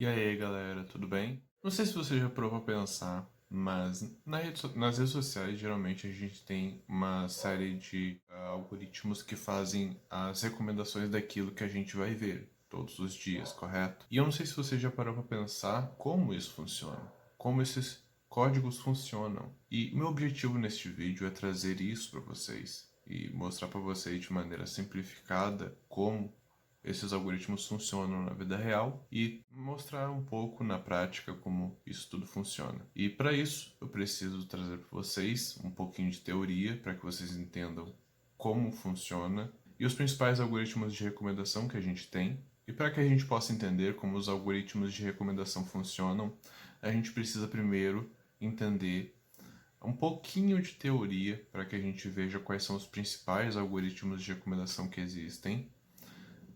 E aí, galera, tudo bem? Não sei se você já parou pra pensar, mas nas redes sociais geralmente a gente tem uma série de algoritmos que fazem as recomendações daquilo que a gente vai ver todos os dias, correto? E eu não sei se você já parou pra pensar como isso funciona, como esses códigos funcionam. E meu objetivo neste vídeo é trazer isso para vocês e mostrar para vocês de maneira simplificada como esses algoritmos funcionam na vida real e mostrar um pouco na prática como isso tudo funciona. E para isso, eu preciso trazer para vocês um pouquinho de teoria para que vocês entendam como funciona e os principais algoritmos de recomendação que a gente tem. E para que a gente possa entender como os algoritmos de recomendação funcionam, a gente precisa primeiro entender um pouquinho de teoria para que a gente veja quais são os principais algoritmos de recomendação que existem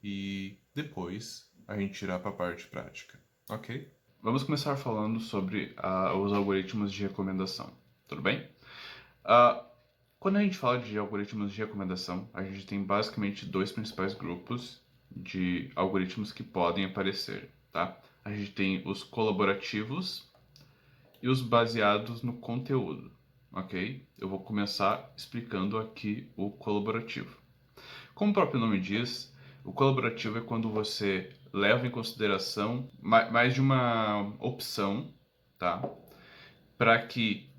e depois a gente irá para a parte prática, ok? Vamos começar falando sobre os algoritmos de recomendação, tudo bem? Ah, Quando a gente fala de algoritmos de recomendação, a gente tem basicamente dois principais grupos de algoritmos que podem aparecer, tá? A gente tem os colaborativos e os baseados no conteúdo, ok? Eu vou começar explicando aqui o colaborativo. Como o próprio nome diz, o colaborativo é quando você leva em consideração mais de uma opção, tá? Para que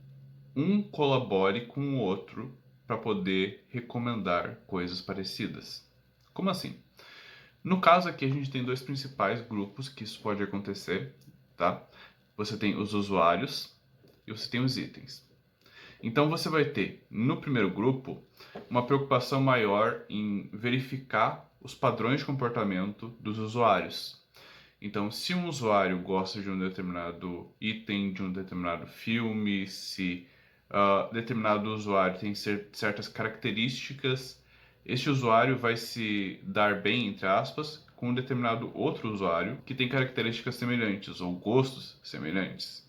um colabore com o outro para poder recomendar coisas parecidas. Como assim? No caso aqui, a gente tem dois principais grupos que isso pode acontecer, tá? Você tem os usuários e você tem os itens. Então você vai ter, no primeiro grupo, uma preocupação maior em verificar os padrões de comportamento dos usuários. Então, se um usuário gosta de um determinado item, de um determinado filme, se determinado usuário tem certas características, este usuário vai se dar bem, entre aspas, com um determinado outro usuário que tem características semelhantes ou gostos semelhantes.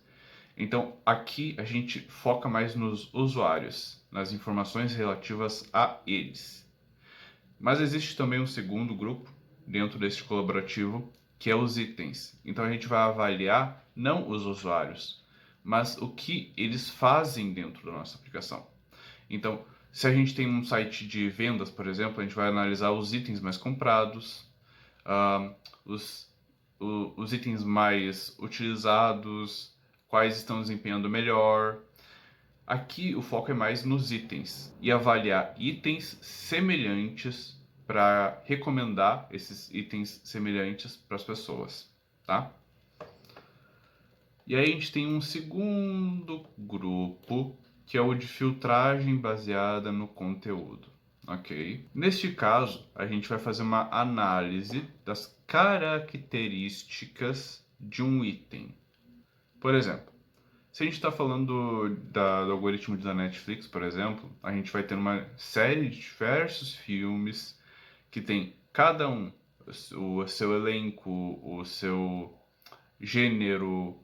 Então, aqui a gente foca mais nos usuários, nas informações relativas a eles. Mas existe também um segundo grupo dentro deste colaborativo, que é os itens. Então a gente vai avaliar não os usuários, mas o que eles fazem dentro da nossa aplicação. Então, se a gente tem um site de vendas, por exemplo, a gente vai analisar os itens mais comprados, uh, os, os itens mais utilizados, quais estão desempenhando melhor. Aqui o foco é mais nos itens e avaliar itens semelhantes para recomendar esses itens semelhantes para as pessoas, tá? E aí a gente tem um segundo grupo, que é o de filtragem baseada no conteúdo, ok? Neste caso, a gente vai fazer uma análise das características de um item. Por exemplo, se a gente está falando do algoritmo da Netflix, por exemplo, a gente vai ter uma série de diversos filmes que tem cada um o seu elenco, o seu gênero,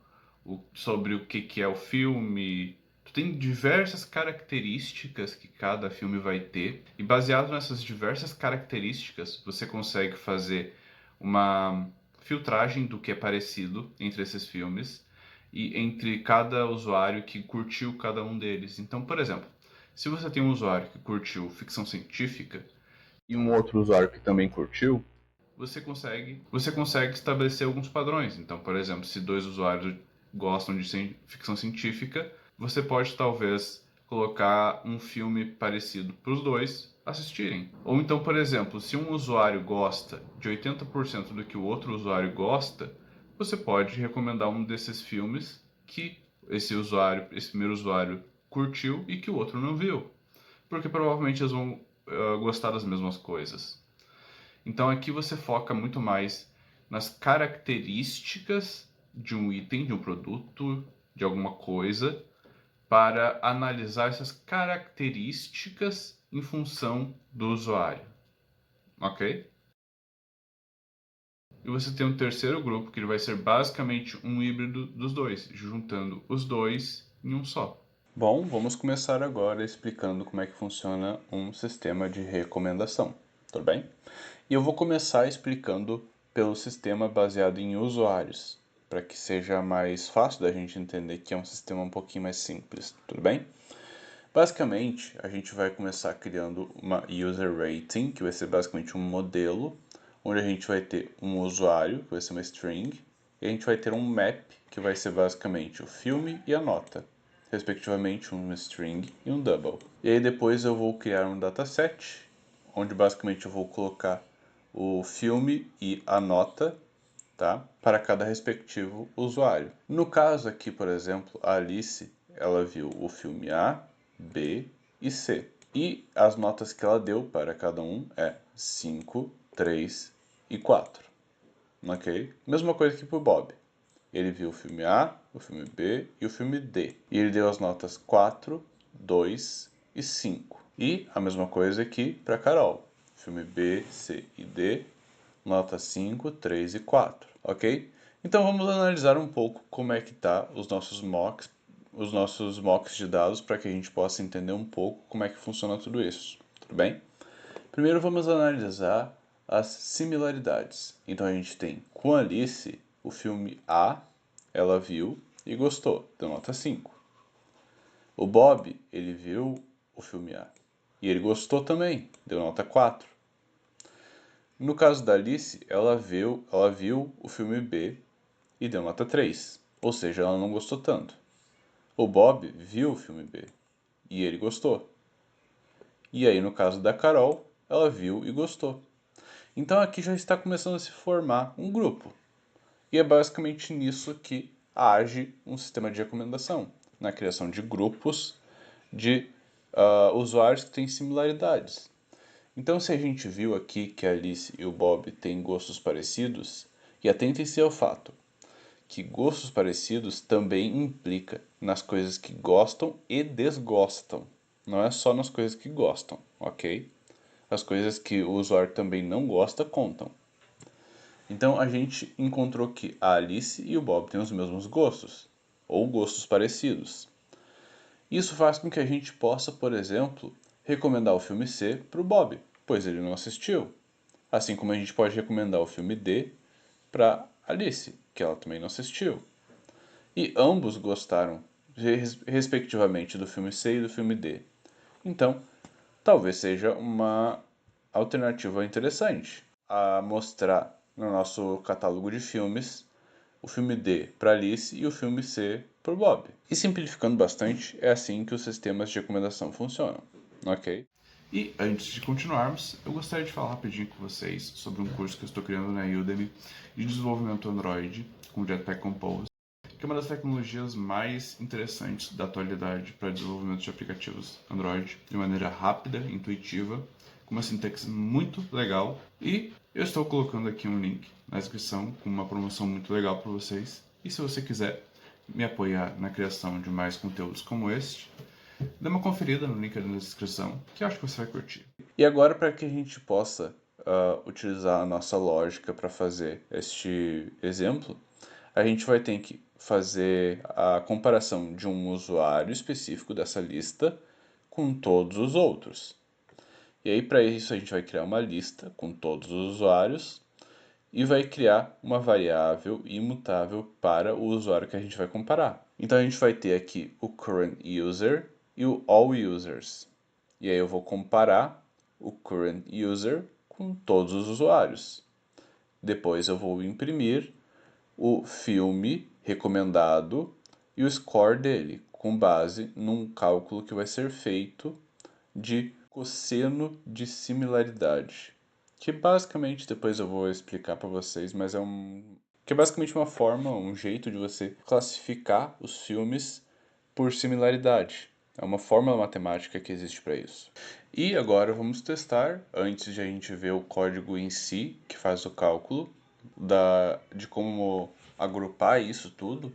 sobre o que é o filme. Tem diversas características que cada filme vai ter, e baseado nessas diversas características, você consegue fazer uma filtragem do que é parecido entre esses filmes e entre cada usuário que curtiu cada um deles. Então, por exemplo, se você tem um usuário que curtiu ficção científica e um outro usuário que também curtiu, você consegue estabelecer alguns padrões. Então, por exemplo, se dois usuários gostam de ficção científica, você pode talvez colocar um filme parecido para os dois assistirem. Ou então, por exemplo, se um usuário gosta de 80% do que o outro usuário gosta, você pode recomendar um desses filmes que esse primeiro usuário curtiu e que o outro não viu, porque provavelmente eles vão gostar das mesmas coisas. Então aqui você foca muito mais nas características de um item, de um produto, de alguma coisa, para analisar essas características em função do usuário, ok? E você tem um terceiro grupo que ele vai ser basicamente um híbrido dos dois, juntando os dois em um só. Bom, vamos começar agora explicando como é que funciona um sistema de recomendação, tudo bem? E eu vou começar explicando pelo sistema baseado em usuários. para que seja mais fácil da gente entender que é um sistema um pouquinho mais simples, tudo bem? Basicamente, a gente vai começar criando uma user rating, que vai ser basicamente um modelo, onde a gente vai ter um usuário, que vai ser uma string, e a gente vai ter um map, que vai ser basicamente o filme e a nota, respectivamente um string e um double. E aí depois eu vou criar um dataset, onde basicamente eu vou colocar o filme e a nota, tá? Para cada respectivo usuário. No caso aqui, por exemplo, a Alice, ela viu o filme A, B e C. E as notas que ela deu para cada um é 5, 3 e 4. Ok? Mesma coisa que para o Bob. Ele viu o filme A, o filme B e o filme D. E ele deu as notas 4, 2 e 5. E a mesma coisa aqui para a Carol. Filme B, C e D, nota 5, 3 e 4, ok? Então vamos analisar um pouco como é que tá os nossos mocks de dados para que a gente possa entender um pouco como é que funciona tudo isso, tudo bem? Primeiro vamos analisar as similaridades. Então a gente tem com a Alice o filme A, ela viu e gostou, deu nota 5. O Bob, ele viu o filme A e ele gostou também, deu nota 4. No caso da Alice, ela viu o filme B e deu nota 3, ou seja, ela não gostou tanto. O Bob viu o filme B e ele gostou. E aí, no caso da Carol, ela viu e gostou. Então aqui já está começando a se formar um grupo. E é basicamente nisso que age um sistema de recomendação, na criação de grupos de usuários que têm similaridades. Então, se a gente viu aqui que a Alice e o Bob têm gostos parecidos, e atentem-se ao fato que gostos parecidos também implica nas coisas que gostam e desgostam. Não é só nas coisas que gostam, ok? As coisas que o usuário também não gosta contam. Então a gente encontrou que a Alice e o Bob têm os mesmos gostos, ou gostos parecidos. Isso faz com que a gente possa, por exemplo, recomendar o filme C para o Bob, pois ele não assistiu. Assim como a gente pode recomendar o filme D para Alice, que ela também não assistiu. E ambos gostaram, respectivamente, do filme C e do filme D. Então, talvez seja uma alternativa interessante a mostrar no nosso catálogo de filmes o filme D para Alice e o filme C para o Bob. E simplificando bastante, é assim que os sistemas de recomendação funcionam, ok? E antes de continuarmos, eu gostaria de falar rapidinho com vocês sobre um curso que eu estou criando na Udemy de desenvolvimento Android com Jetpack Compose, que é uma das tecnologias mais interessantes da atualidade para desenvolvimento de aplicativos Android de maneira rápida, intuitiva, com uma sintaxe muito legal. E eu estou colocando aqui um link na descrição com uma promoção muito legal para vocês. E se você quiser me apoiar na criação de mais conteúdos como este, dê uma conferida no link ali na descrição, que eu acho que você vai curtir. E agora, para que a gente possa utilizar a nossa lógica para fazer este exemplo, a gente vai ter que fazer a comparação de um usuário específico dessa lista com todos os outros. E aí, para isso, a gente vai criar uma lista com todos os usuários e vai criar uma variável imutável para o usuário que a gente vai comparar. Então, a gente vai ter aqui o current user e o all users. E aí eu vou comparar o current user com todos os usuários. Depois eu vou imprimir o filme recomendado e o score dele, com base num cálculo que vai ser feito de cosseno de similaridade. Que basicamente depois eu vou explicar para vocês, mas que é basicamente uma forma, um jeito de você classificar os filmes por similaridade. É uma fórmula matemática que existe para isso. E agora vamos testar, antes de a gente ver o código em si, que faz o cálculo, de como agrupar isso tudo.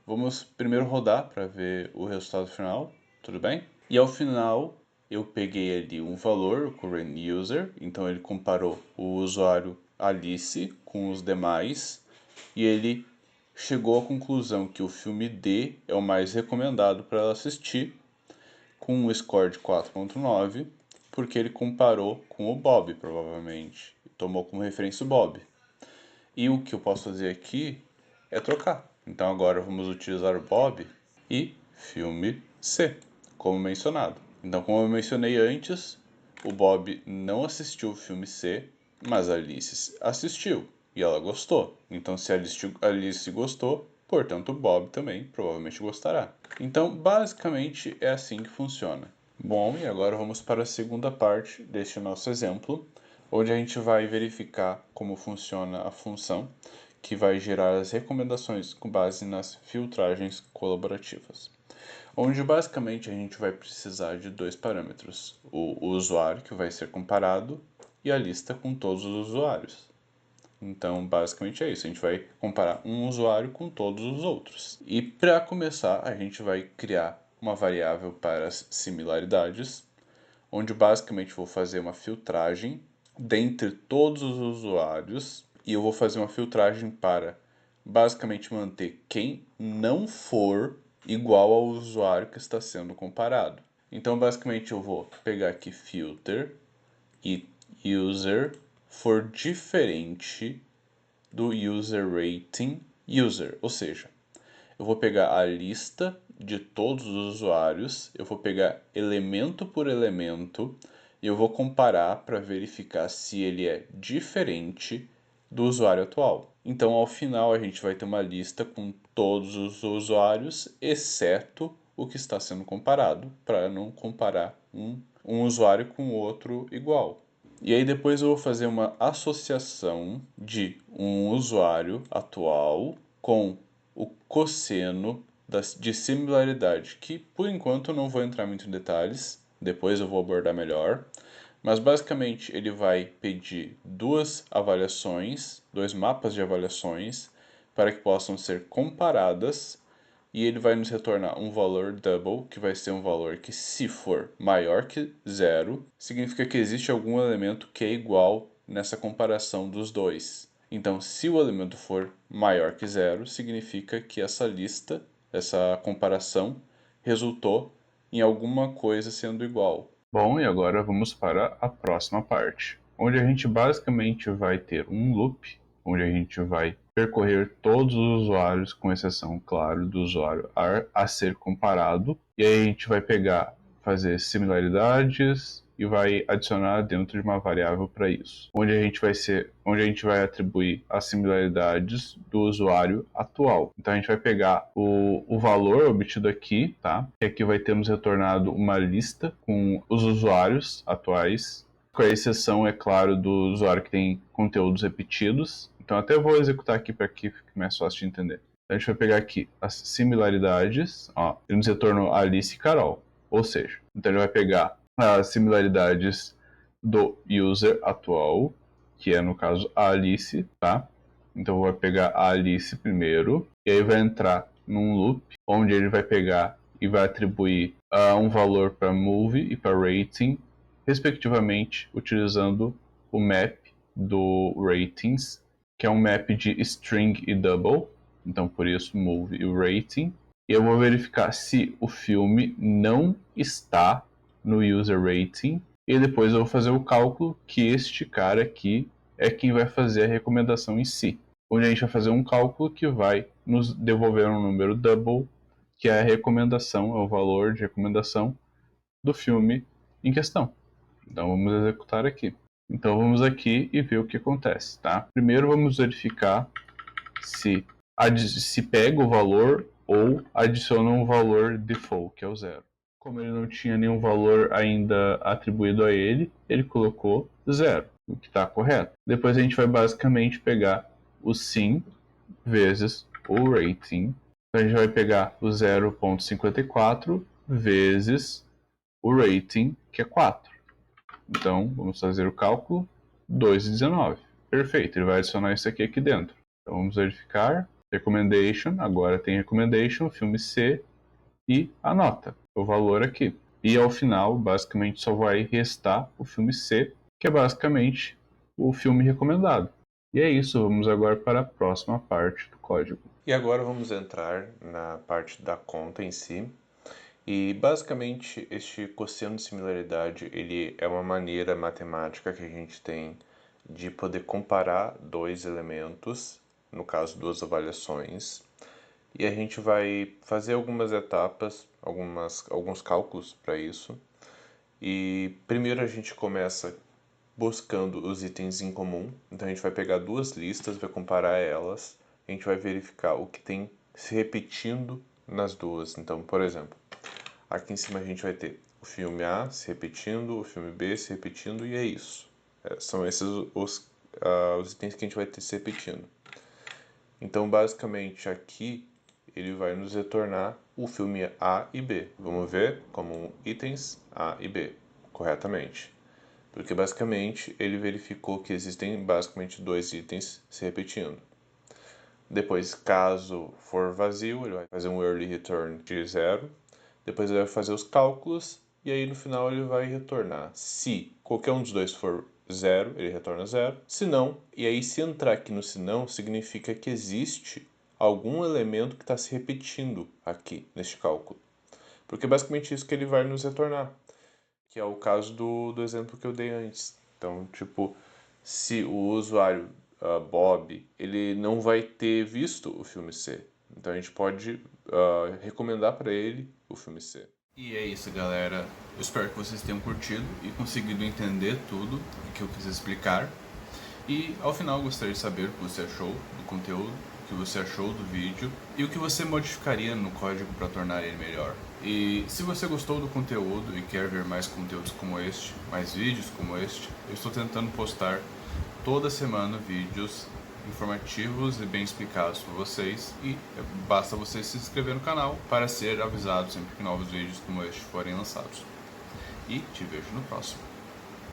Vamos primeiro rodar para ver o resultado final, tudo bem? E ao final eu peguei ali um valor, o current user, então ele comparou o usuário Alice com os demais e ele chegou à conclusão que o filme D é o mais recomendado para ela assistir, com um score de 4.9, porque ele comparou com o Bob, provavelmente, e tomou como referência o Bob. E o que eu posso fazer aqui é trocar. Então agora vamos utilizar o Bob e filme C, como mencionado. Então, como eu mencionei antes, o Bob não assistiu o filme C, mas a Alice assistiu e ela gostou. Então, se a Alice gostou, portanto, o Bob também provavelmente gostará. Então, basicamente é assim que funciona. Bom, e agora vamos para a segunda parte deste nosso exemplo, onde a gente vai verificar como funciona a função que vai gerar as recomendações com base nas filtragens colaborativas. Onde basicamente a gente vai precisar de dois parâmetros: o usuário, que vai ser comparado, e a lista com todos os usuários. Então, basicamente é isso. A gente vai comparar um usuário com todos os outros. E para começar, a gente vai criar uma variável para as similaridades, onde basicamente vou fazer uma filtragem dentre todos os usuários e eu vou fazer uma filtragem para basicamente manter quem não for igual ao usuário que está sendo comparado. Então, basicamente, eu vou pegar aqui filter e user for diferente do user rating user, ou seja, eu vou pegar a lista de todos os usuários, eu vou pegar elemento por elemento e eu vou comparar para verificar se ele é diferente do usuário atual. Então, ao final, a gente vai ter uma lista com todos os usuários, exceto o que está sendo comparado, para não comparar um usuário com outro igual. E aí depois eu vou fazer uma associação de um usuário atual com o cosseno de similaridade, que por enquanto eu não vou entrar muito em detalhes, depois eu vou abordar melhor. Mas basicamente ele vai pedir duas avaliações, dois mapas de avaliações, para que possam ser comparadas, e ele vai nos retornar um valor double, que vai ser um valor que, se for maior que zero, significa que existe algum elemento que é igual nessa comparação dos dois. Então, se o elemento for maior que zero, significa que essa lista, essa comparação, resultou em alguma coisa sendo igual. Bom, e agora vamos para a próxima parte, onde a gente basicamente vai ter um loop, onde a gente vai percorrer todos os usuários, com exceção, claro, do usuário a ser comparado, e aí a gente vai fazer similaridades e vai adicionar dentro de uma variável para isso, onde a gente vai atribuir as similaridades do usuário atual. Então a gente vai pegar o valor obtido aqui, tá? E aqui vai ter nos retornado uma lista com os usuários atuais, com a exceção, é claro, do usuário que tem conteúdos repetidos. Então até vou executar aqui para que fique mais fácil de entender. Então, a gente vai pegar aqui as similaridades, ó, ele nos retornou Alice e Carol, ou seja, então ele vai pegar as similaridades do user atual, que é no caso a Alice, tá? Então vai pegar a Alice primeiro, e aí vai entrar num loop, onde ele vai pegar e vai atribuir um valor para movie e para rating, respectivamente, utilizando o map do ratings, que é um map de string e double, então por isso move e rating. E eu vou verificar se o filme não está no user rating, e depois eu vou fazer o cálculo que este cara aqui é quem vai fazer a recomendação em si, onde a gente vai fazer um cálculo que vai nos devolver um número double, que é a recomendação, é o valor de recomendação do filme em questão. Então vamos executar aqui. Então vamos aqui e ver o que acontece, tá? Primeiro vamos verificar se pega o valor ou adiciona um valor default, que é o zero. Como ele não tinha nenhum valor ainda atribuído a ele, ele colocou zero, o que está correto. Depois a gente vai basicamente pegar o sim vezes o rating. Então a gente vai pegar o 0,54 vezes o rating, que é 4. Então, vamos fazer o cálculo, 2,19. Perfeito, ele vai adicionar isso aqui dentro. Então, vamos verificar, recommendation, agora tem recommendation, filme C, e a nota, o valor aqui. E ao final, basicamente, só vai restar o filme C, que é basicamente o filme recomendado. E é isso, vamos agora para a próxima parte do código. E agora vamos entrar na parte da conta em si. E basicamente este cosseno de similaridade, ele é uma maneira matemática que a gente tem de poder comparar dois elementos no caso 2 avaliações, e a gente vai fazer algumas etapas, alguns cálculos para isso. E primeiro a gente começa buscando os itens em comum, então a gente vai pegar 2 listas, vai comparar elas, a gente vai verificar o que tem se repetindo nas duas. Então, por exemplo, aqui em cima a gente vai ter o filme A se repetindo, o filme B se repetindo, e é isso. São esses os itens que a gente vai ter se repetindo. Então, basicamente, aqui ele vai nos retornar o filme A e B. Vamos ver como itens A e B, corretamente. Porque, basicamente, ele verificou que existem, basicamente, 2 itens se repetindo. Depois, caso for vazio, ele vai fazer um early return de 0. Depois ele vai fazer os cálculos e aí no final ele vai retornar. Se qualquer um dos dois for 0, ele retorna 0. Se não, e aí se entrar aqui no se não, significa que existe algum elemento que está se repetindo aqui neste cálculo. Porque é basicamente isso que ele vai nos retornar, que é o caso do exemplo que eu dei antes. Então, tipo, se o usuário Bob, ele não vai ter visto o filme C. Então a gente pode recomendar para ele o filme C. E é isso, galera. Eu espero que vocês tenham curtido e conseguido entender tudo o que eu quis explicar. E ao final eu gostaria de saber o que você achou do conteúdo, o que você achou do vídeo e o que você modificaria no código para tornar ele melhor. E se você gostou do conteúdo e quer ver mais conteúdos como este, mais vídeos como este, eu estou tentando postar toda semana vídeos informativos e bem explicados para vocês, e basta você se inscrever no canal para ser avisado sempre que novos vídeos como este forem lançados. E te vejo no próximo.